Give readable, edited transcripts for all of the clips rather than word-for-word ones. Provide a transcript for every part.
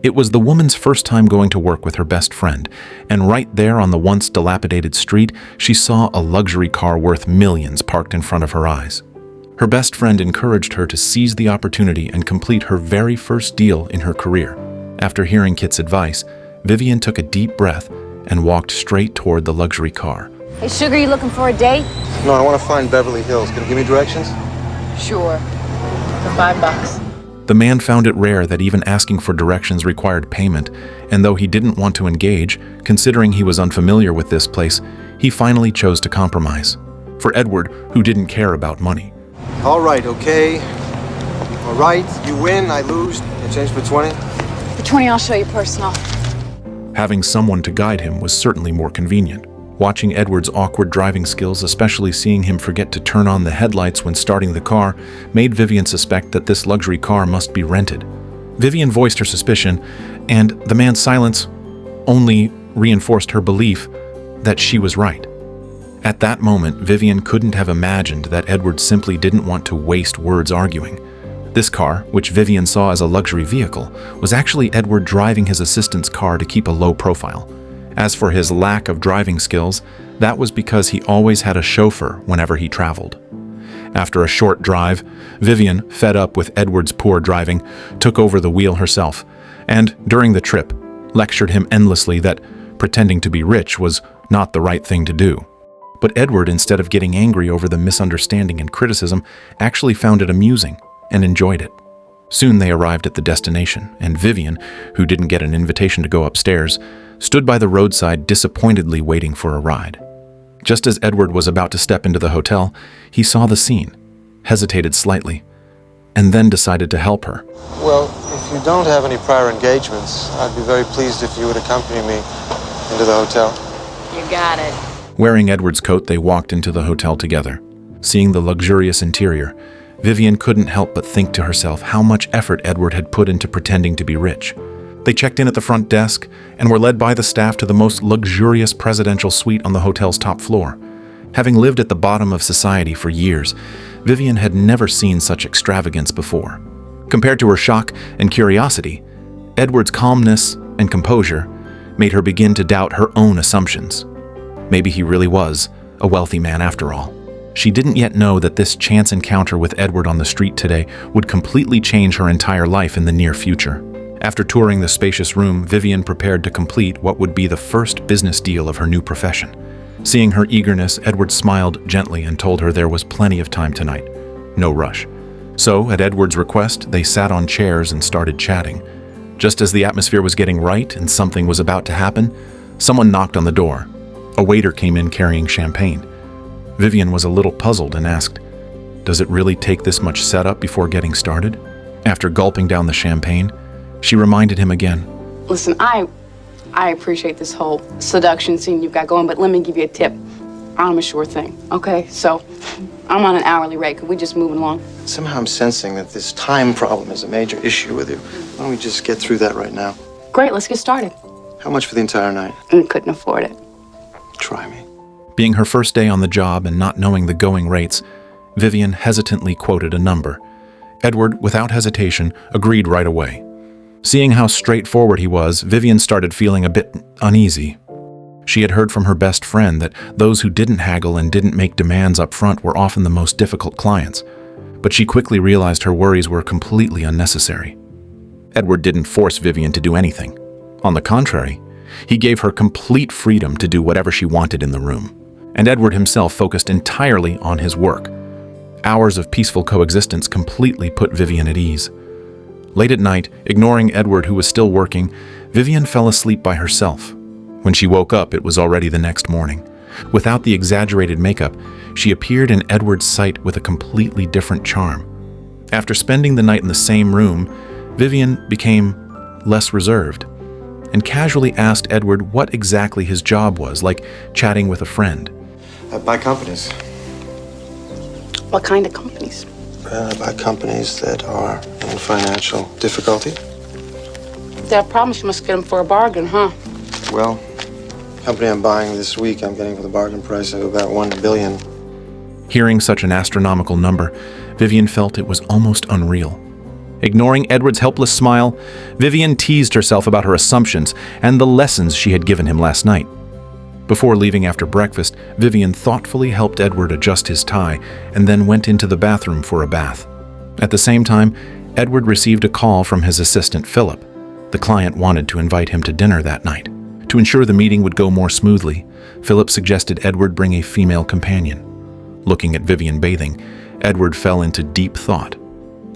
It was the woman's first time going to work with her best friend, and right there on the once dilapidated street, she saw a luxury car worth millions parked in front of her eyes. Her best friend encouraged her to seize the opportunity and complete her very first deal in her career. After hearing Kit's advice, Vivian took a deep breath and walked straight toward the luxury car. Hey, Sugar, you looking for a date? No, I want to find Beverly Hills. Can you give me directions? Sure. For $5. The man found it rare that even asking for directions required payment, and though he didn't want to engage, considering he was unfamiliar with this place, he finally chose to compromise. For Edward, who didn't care about money. All right, okay. All right, you win, I lose. You change for 20? For 20, I'll show you personal. Having someone to guide him was certainly more convenient. Watching Edward's awkward driving skills, especially seeing him forget to turn on the headlights when starting the car, made Vivian suspect that this luxury car must be rented. Vivian voiced her suspicion, and the man's silence only reinforced her belief that she was right. At that moment, Vivian couldn't have imagined that Edward simply didn't want to waste words arguing. This car, which Vivian saw as a luxury vehicle, was actually Edward driving his assistant's car to keep a low profile. As for his lack of driving skills, that was because he always had a chauffeur whenever he traveled. After a short drive, Vivian, fed up with Edward's poor driving, took over the wheel herself, and, during the trip, lectured him endlessly that pretending to be rich was not the right thing to do. But Edward, instead of getting angry over the misunderstanding and criticism, actually found it amusing and enjoyed it. Soon they arrived at the destination, and Vivian, who didn't get an invitation to go upstairs, stood by the roadside disappointedly waiting for a ride. Just as Edward was about to step into the hotel, he saw the scene, hesitated slightly, and then decided to help her. Well, if you don't have any prior engagements, I'd be very pleased if you would accompany me into the hotel. You got it. Wearing Edward's coat, they walked into the hotel together. Seeing the luxurious interior, Vivian couldn't help but think to herself how much effort Edward had put into pretending to be rich. They checked in at the front desk and were led by the staff to the most luxurious presidential suite on the hotel's top floor. Having lived at the bottom of society for years, Vivian had never seen such extravagance before. Compared to her shock and curiosity, Edward's calmness and composure made her begin to doubt her own assumptions. Maybe he really was a wealthy man after all. She didn't yet know that this chance encounter with Edward on the street today would completely change her entire life in the near future. After touring the spacious room, Vivian prepared to complete what would be the first business deal of her new profession. Seeing her eagerness, Edward smiled gently and told her there was plenty of time tonight. No rush. So, at Edward's request, they sat on chairs and started chatting. Just as the atmosphere was getting right and something was about to happen, someone knocked on the door. A waiter came in carrying champagne. Vivian was a little puzzled and asked, "Does it really take this much setup before getting started?" After gulping down the champagne, she reminded him again. Listen, I appreciate this whole seduction scene you've got going, but let me give you a tip. I'm a sure thing, okay? So, I'm on an hourly rate. Could we just move along? Somehow I'm sensing that this time problem is a major issue with you. Why don't we just get through that right now? Great, let's get started. How much for the entire night? And couldn't afford it. Try me. Being her first day on the job and not knowing the going rates, Vivian hesitantly quoted a number. Edward, without hesitation, agreed right away. Seeing how straightforward he was, Vivian started feeling a bit uneasy. She had heard from her best friend that those who didn't haggle and didn't make demands up front were often the most difficult clients. But she quickly realized her worries were completely unnecessary. Edward didn't force Vivian to do anything. On the contrary, he gave her complete freedom to do whatever she wanted in the room. And Edward himself focused entirely on his work. Hours of peaceful coexistence completely put Vivian at ease. Late at night, ignoring Edward who was still working, Vivian fell asleep by herself. When she woke up, it was already the next morning. Without the exaggerated makeup, she appeared in Edward's sight with a completely different charm. After spending the night in the same room, Vivian became less reserved and casually asked Edward what exactly his job was, like chatting with a friend. Buy companies. What kind of companies? Buy companies that are in financial difficulty. If they have problems, you must get them for a bargain, huh? Well, the company I'm buying this week, I'm getting for the bargain price of about $1 billion. Hearing such an astronomical number, Vivian felt it was almost unreal. Ignoring Edward's helpless smile, Vivian teased herself about her assumptions and the lessons she had given him last night. Before leaving after breakfast, Vivian thoughtfully helped Edward adjust his tie and then went into the bathroom for a bath. At the same time, Edward received a call from his assistant Philip. The client wanted to invite him to dinner that night. To ensure the meeting would go more smoothly, Philip suggested Edward bring a female companion. Looking at Vivian bathing, Edward fell into deep thought.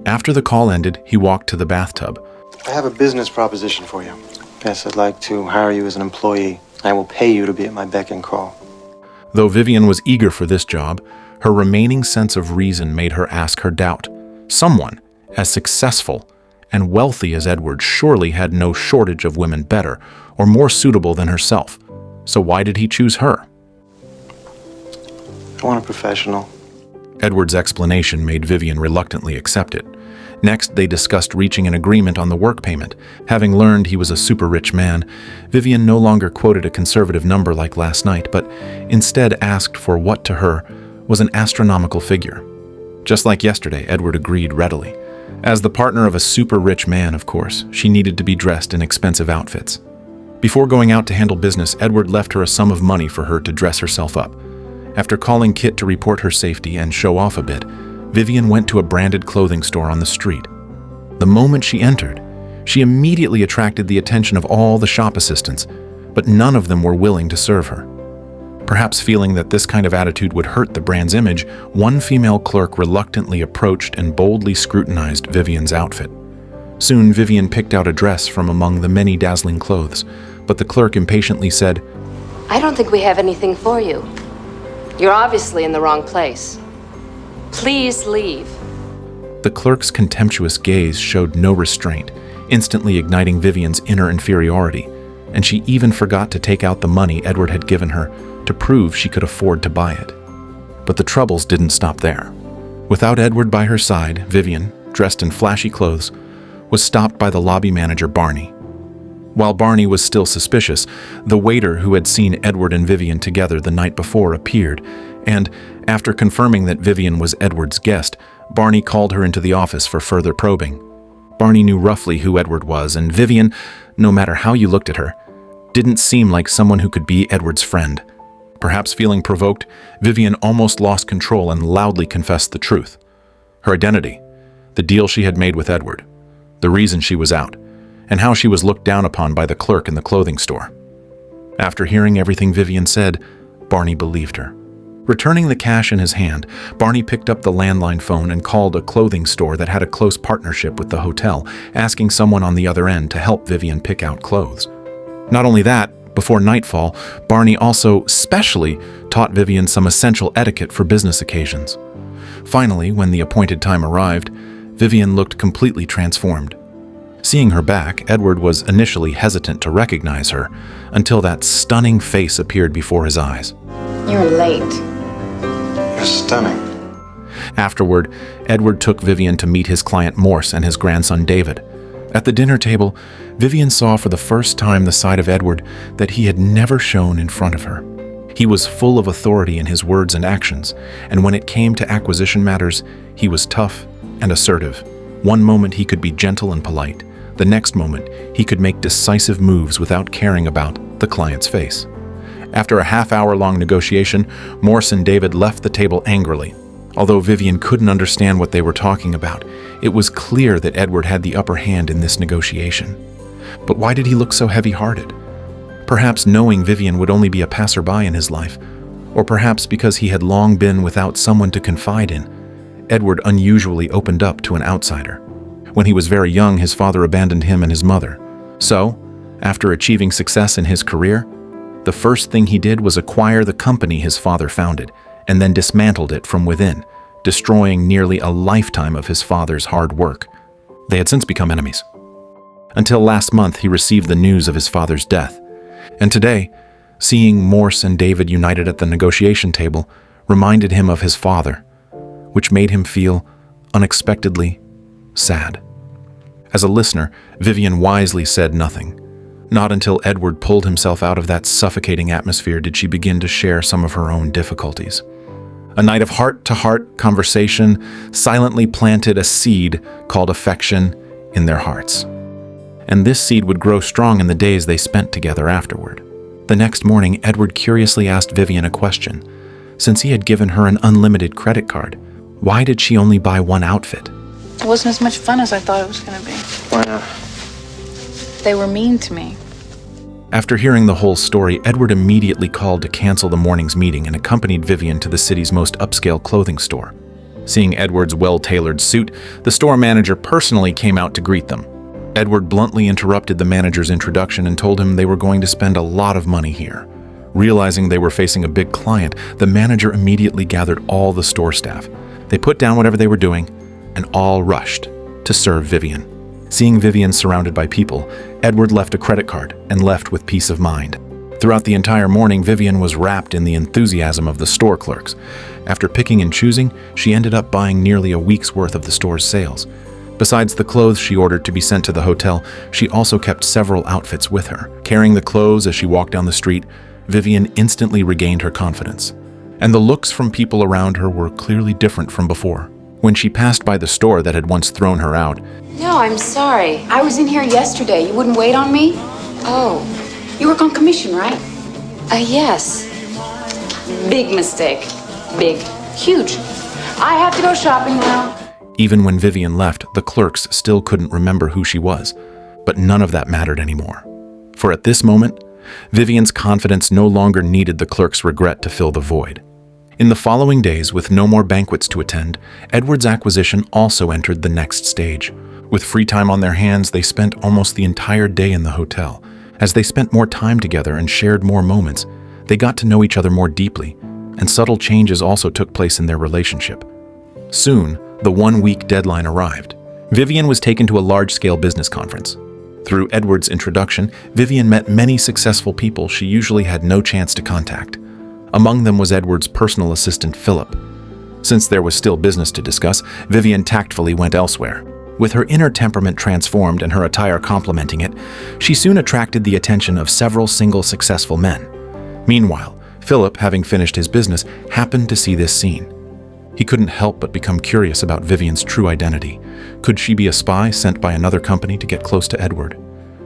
After the call ended, he walked to the bathtub. I have a business proposition for you. Yes, I'd like to hire you as an employee. I will pay you to be at my beck and call. Though Vivian was eager for this job, her remaining sense of reason made her ask her doubt. Someone as successful and wealthy as Edward surely had no shortage of women better or more suitable than herself. So why did he choose her? I want a professional. Edward's explanation made Vivian reluctantly accept it. Next, they discussed reaching an agreement on the work payment. Having learned he was a super rich man, Vivian no longer quoted a conservative number like last night, but instead asked for what to her was an astronomical figure. Just like yesterday, Edward agreed readily. As the partner of a super rich man, of course, she needed to be dressed in expensive outfits. Before going out to handle business, Edward left her a sum of money for her to dress herself up. After calling Kit to report her safety and show off a bit, Vivian went to a branded clothing store on the street. The moment she entered, she immediately attracted the attention of all the shop assistants, but none of them were willing to serve her. Perhaps feeling that this kind of attitude would hurt the brand's image, one female clerk reluctantly approached and boldly scrutinized Vivian's outfit. Soon, Vivian picked out a dress from among the many dazzling clothes, but the clerk impatiently said, "I don't think we have anything for you. You're obviously in the wrong place. Please leave." The clerk's contemptuous gaze showed no restraint, instantly igniting Vivian's inner inferiority, and she even forgot to take out the money Edward had given her to prove she could afford to buy it. But the troubles didn't stop there. Without Edward by her side, Vivian, dressed in flashy clothes, was stopped by the lobby manager Barney. While Barney was still suspicious, the waiter who had seen Edward and Vivian together the night before appeared, and, after confirming that Vivian was Edward's guest, Barney called her into the office for further probing. Barney knew roughly who Edward was, and Vivian, no matter how you looked at her, didn't seem like someone who could be Edward's friend. Perhaps feeling provoked, Vivian almost lost control and loudly confessed the truth. Her identity, the deal she had made with Edward, the reason she was out, and how she was looked down upon by the clerk in the clothing store. After hearing everything Vivian said, Barney believed her. Returning the cash in his hand, Barney picked up the landline phone and called a clothing store that had a close partnership with the hotel, asking someone on the other end to help Vivian pick out clothes. Not only that, before nightfall, Barney also specially taught Vivian some essential etiquette for business occasions. Finally, when the appointed time arrived, Vivian looked completely transformed. Seeing her back, Edward was initially hesitant to recognize her, until that stunning face appeared before his eyes. You're late. You're stunning. Afterward, Edward took Vivian to meet his client Morse and his grandson David. At the dinner table, Vivian saw for the first time the side of Edward that he had never shown in front of her. He was full of authority in his words and actions, and when it came to acquisition matters, he was tough and assertive. One moment he could be gentle and polite. The next moment, he could make decisive moves without caring about the client's face. After a half-hour-long negotiation, Morse and David left the table angrily. Although Vivian couldn't understand what they were talking about, it was clear that Edward had the upper hand in this negotiation. But why did he look so heavy-hearted? Perhaps knowing Vivian would only be a passerby in his life, or perhaps because he had long been without someone to confide in, Edward unusually opened up to an outsider. When he was very young, his father abandoned him and his mother. So, after achieving success in his career, the first thing he did was acquire the company his father founded, and then dismantled it from within, destroying nearly a lifetime of his father's hard work. They had since become enemies. Until last month, he received the news of his father's death. And today, seeing Morse and David united at the negotiation table reminded him of his father, which made him feel unexpectedly sad. As a listener, Vivian wisely said nothing. Not until Edward pulled himself out of that suffocating atmosphere did she begin to share some of her own difficulties. A night of heart-to-heart conversation silently planted a seed called affection in their hearts. And this seed would grow strong in the days they spent together afterward. The next morning, Edward curiously asked Vivian a question. Since he had given her an unlimited credit card, why did she only buy one outfit? It wasn't as much fun as I thought it was going to be. Why not? They were mean to me. After hearing the whole story, Edward immediately called to cancel the morning's meeting and accompanied Vivian to the city's most upscale clothing store. Seeing Edward's well-tailored suit, the store manager personally came out to greet them. Edward bluntly interrupted the manager's introduction and told him they were going to spend a lot of money here. Realizing they were facing a big client, the manager immediately gathered all the store staff. They put down whatever they were doing and all rushed to serve Vivian. Seeing Vivian surrounded by people, Edward left a credit card and left with peace of mind. Throughout the entire morning, Vivian was wrapped in the enthusiasm of the store clerks. After picking and choosing, she ended up buying nearly a week's worth of the store's sales. Besides the clothes she ordered to be sent to the hotel, she also kept several outfits with her. Carrying the clothes as she walked down the street, Vivian instantly regained her confidence. And the looks from people around her were clearly different from before. When she passed by the store that had once thrown her out, No, I'm sorry. I was in here yesterday. You wouldn't wait on me? Oh, You work on commission, right? yes. Big mistake. Big. Huge. I have to go shopping now. even when Vivian left, the clerks still couldn't remember who she was. But none of that mattered anymore. For at this moment, Vivian's confidence no longer needed the clerk's regret to fill the void. In the following days, with no more banquets to attend, Edward's acquisition also entered the next stage. With free time on their hands, they spent almost the entire day in the hotel. As they spent more time together and shared more moments, they got to know each other more deeply, and subtle changes also took place in their relationship. Soon, the one-week deadline arrived. Vivian was taken to a large-scale business conference. Through Edward's introduction, Vivian met many successful people she usually had no chance to contact. Among them was Edward's personal assistant, Philip. Since there was still business to discuss, Vivian tactfully went elsewhere. With her inner temperament transformed and her attire complementing it, she soon attracted the attention of several single successful men. Meanwhile, Philip, having finished his business, happened to see this scene. He couldn't help but become curious about Vivian's true identity. Could she be a spy sent by another company to get close to Edward?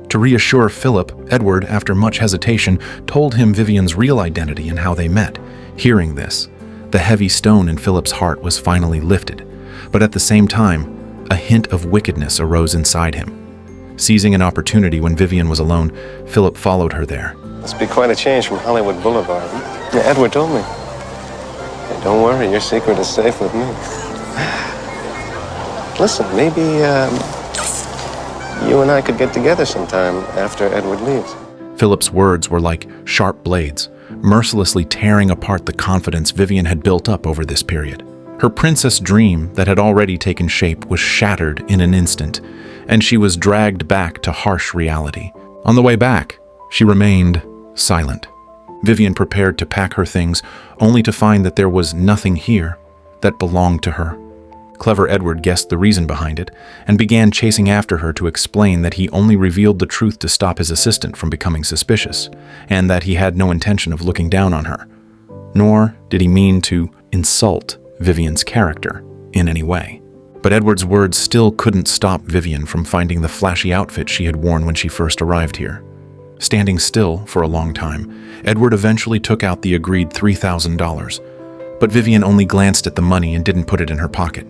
To reassure Philip, Edward, after much hesitation, told him Vivian's real identity and how they met. Hearing this, the heavy stone in Philip's heart was finally lifted, but at the same time, a hint of wickedness arose inside him. Seizing an opportunity when Vivian was alone, Philip followed her there. Must be quite a change from Hollywood Boulevard. Yeah, Edward told me. Hey, don't worry, your secret is safe with me. Listen, maybe you and I could get together sometime after Edward leaves. Philip's words were like sharp blades, mercilessly tearing apart the confidence Vivian had built up over this period. Her princess dream that had already taken shape was shattered in an instant, and she was dragged back to harsh reality. On the way back, she remained silent. Vivian prepared to pack her things, only to find that there was nothing here that belonged to her. Clever Edward guessed the reason behind it and began chasing after her to explain that he only revealed the truth to stop his assistant from becoming suspicious, and that he had no intention of looking down on her. Nor did he mean to insult Vivian's character in any way. But Edward's words still couldn't stop Vivian from finding the flashy outfit she had worn when she first arrived here. Standing still for a long time, Edward eventually took out the agreed $3,000. But Vivian only glanced at the money and didn't put it in her pocket.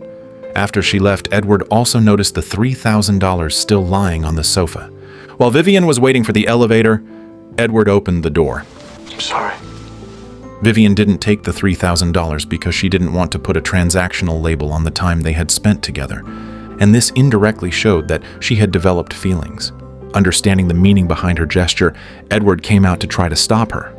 After she left, Edward also noticed the $3,000 still lying on the sofa. While Vivian was waiting for the elevator, Edward opened the door. I'm sorry. Vivian didn't take the $3,000 because she didn't want to put a transactional label on the time they had spent together, and this indirectly showed that she had developed feelings. Understanding the meaning behind her gesture, Edward came out to try to stop her,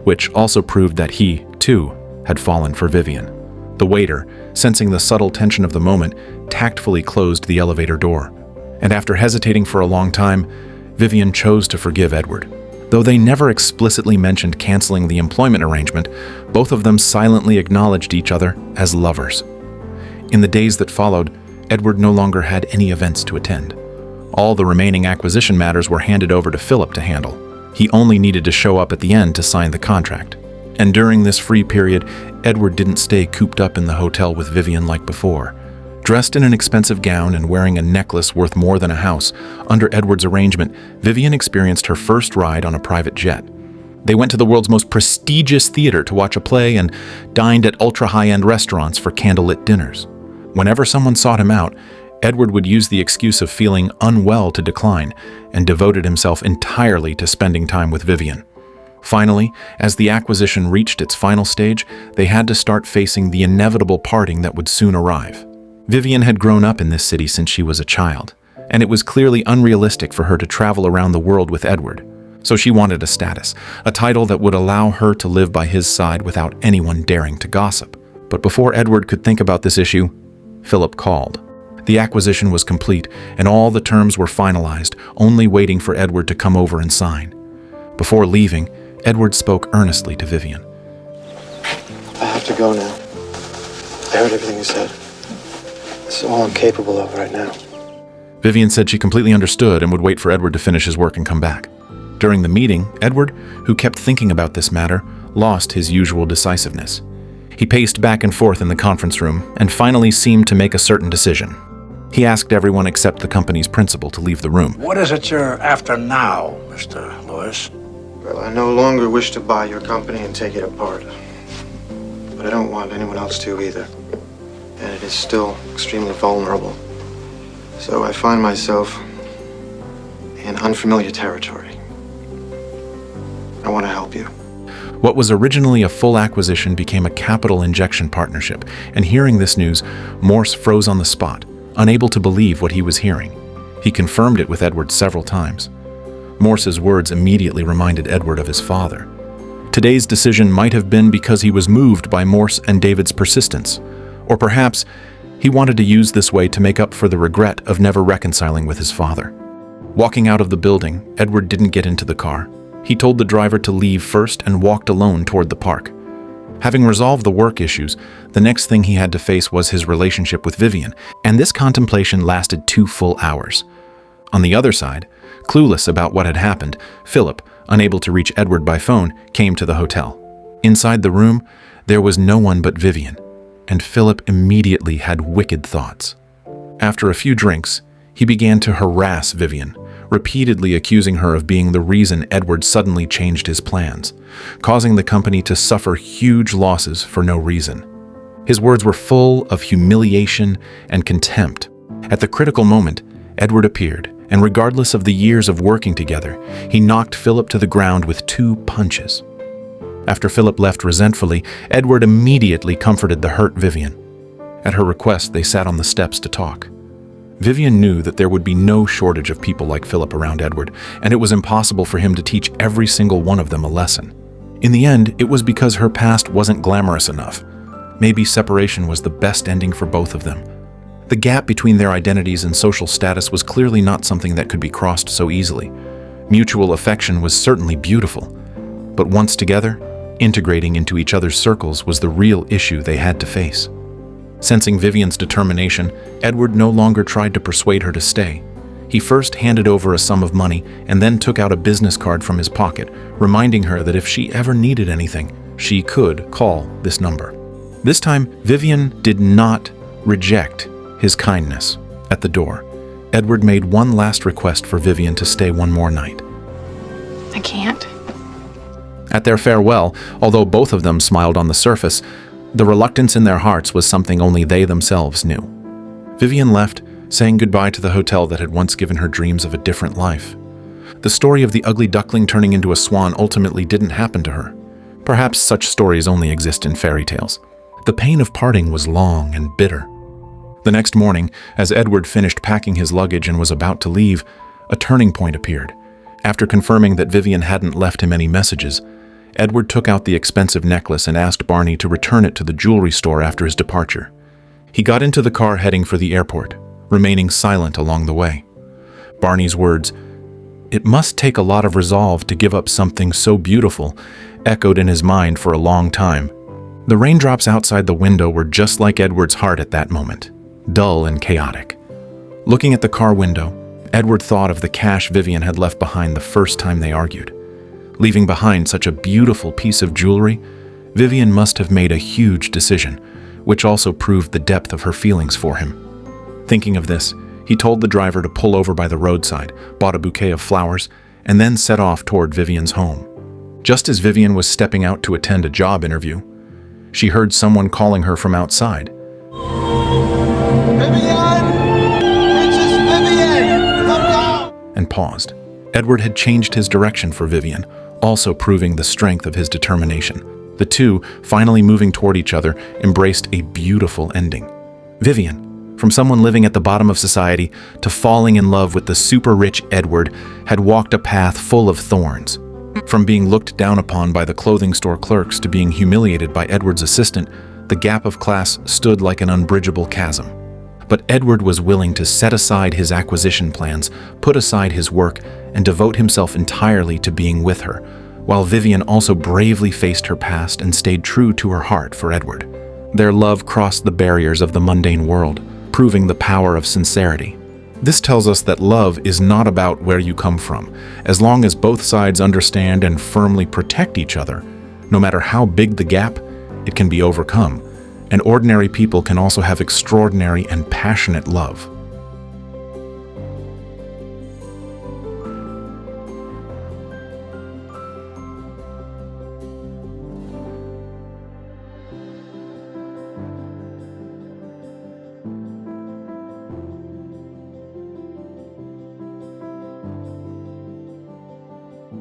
which also proved that he, too, had fallen for Vivian. The waiter, sensing the subtle tension of the moment, tactfully closed the elevator door, and after hesitating for a long time, Vivian chose to forgive Edward. Though they never explicitly mentioned canceling the employment arrangement, both of them silently acknowledged each other as lovers. In the days that followed, Edward no longer had any events to attend. All the remaining acquisition matters were handed over to Philip to handle. He only needed to show up at the end to sign the contract. And during this free period, Edward didn't stay cooped up in the hotel with Vivian like before. Dressed in an expensive gown and wearing a necklace worth more than a house, under Edward's arrangement, Vivian experienced her first ride on a private jet. They went to the world's most prestigious theater to watch a play and dined at ultra-high-end restaurants for candlelit dinners. Whenever someone sought him out, Edward would use the excuse of feeling unwell to decline and devoted himself entirely to spending time with Vivian. Finally, as the acquisition reached its final stage, they had to start facing the inevitable parting that would soon arrive. Vivian had grown up in this city since she was a child, and it was clearly unrealistic for her to travel around the world with Edward. So she wanted a status, a title that would allow her to live by his side without anyone daring to gossip. But before Edward could think about this issue, Philip called. The acquisition was complete, and all the terms were finalized, only waiting for Edward to come over and sign. Before leaving, Edward spoke earnestly to Vivian. I have to go now. I heard everything you said. This is all I'm capable of right now. Vivian said she completely understood and would wait for Edward to finish his work and come back. During the meeting, Edward, who kept thinking about this matter, lost his usual decisiveness. He paced back and forth in the conference room and finally seemed to make a certain decision. He asked everyone except the company's principal to leave the room. What is it you're after now, Mr. Lewis? Well, I no longer wish to buy your company and take it apart. But I don't want anyone else to either. And it is still extremely vulnerable. So I find myself in unfamiliar territory. I want to help you. What was originally a full acquisition became a capital injection partnership, and hearing this news, Morse froze on the spot, unable to believe what he was hearing. He confirmed it with Edward several times. Morse's words immediately reminded Edward of his father. Today's decision might have been because he was moved by Morse and David's persistence, or perhaps he wanted to use this way to make up for the regret of never reconciling with his father. Walking out of the building, Edward didn't get into the car. He told the driver to leave first and walked alone toward the park. Having resolved the work issues, the next thing he had to face was his relationship with Vivian, and this contemplation lasted 2 full hours. On the other side, clueless about what had happened, Philip, unable to reach Edward by phone, came to the hotel. Inside the room, there was no one but Vivian, and Philip immediately had wicked thoughts. After a few drinks, he began to harass Vivian, repeatedly accusing her of being the reason Edward suddenly changed his plans, causing the company to suffer huge losses for no reason. His words were full of humiliation and contempt. At the critical moment, Edward appeared, and regardless of the years of working together, he knocked Philip to the ground with 2 punches. After Philip left resentfully, Edward immediately comforted the hurt Vivian. At her request, they sat on the steps to talk. Vivian knew that there would be no shortage of people like Philip around Edward, and it was impossible for him to teach every single one of them a lesson. In the end, it was because her past wasn't glamorous enough. Maybe separation was the best ending for both of them. The gap between their identities and social status was clearly not something that could be crossed so easily. Mutual affection was certainly beautiful, but once together, integrating into each other's circles was the real issue they had to face. Sensing Vivian's determination, Edward no longer tried to persuade her to stay. He first handed over a sum of money and then took out a business card from his pocket, reminding her that if she ever needed anything, she could call this number. This time, Vivian did not reject his kindness. At the door, Edward made one last request for Vivian to stay one more night. I can't. At their farewell, although both of them smiled on the surface, the reluctance in their hearts was something only they themselves knew. Vivian left, saying goodbye to the hotel that had once given her dreams of a different life. The story of the ugly duckling turning into a swan ultimately didn't happen to her. Perhaps such stories only exist in fairy tales. The pain of parting was long and bitter. The next morning, as Edward finished packing his luggage and was about to leave, a turning point appeared. After confirming that Vivian hadn't left him any messages, Edward took out the expensive necklace and asked Barney to return it to the jewelry store after his departure. He got into the car heading for the airport, remaining silent along the way. Barney's words, "It must take a lot of resolve to give up something so beautiful," echoed in his mind for a long time. The raindrops outside the window were just like Edward's heart at that moment, dull and chaotic. Looking at the car window, Edward thought of the cash Vivian had left behind the first time they argued. Leaving behind such a beautiful piece of jewelry, Vivian must have made a huge decision, which also proved the depth of her feelings for him. Thinking of this, he told the driver to pull over by the roadside, bought a bouquet of flowers, and then set off toward Vivian's home. Just as Vivian was stepping out to attend a job interview, she heard someone calling her from outside. Vivian! Princess Vivian! Come down! And paused. Edward had changed his direction for Vivian, also proving the strength of his determination. The two, finally moving toward each other, embraced a beautiful ending. Vivian, from someone living at the bottom of society to falling in love with the super-rich Edward, had walked a path full of thorns. From being looked down upon by the clothing store clerks to being humiliated by Edward's assistant, the gap of class stood like an unbridgeable chasm. But Edward was willing to set aside his acquisition plans, put aside his work, and devote himself entirely to being with her, while Vivian also bravely faced her past and stayed true to her heart for Edward. Their love crossed the barriers of the mundane world, proving the power of sincerity. This tells us that love is not about where you come from. As long as both sides understand and firmly protect each other, no matter how big the gap, it can be overcome. And ordinary people can also have extraordinary and passionate love.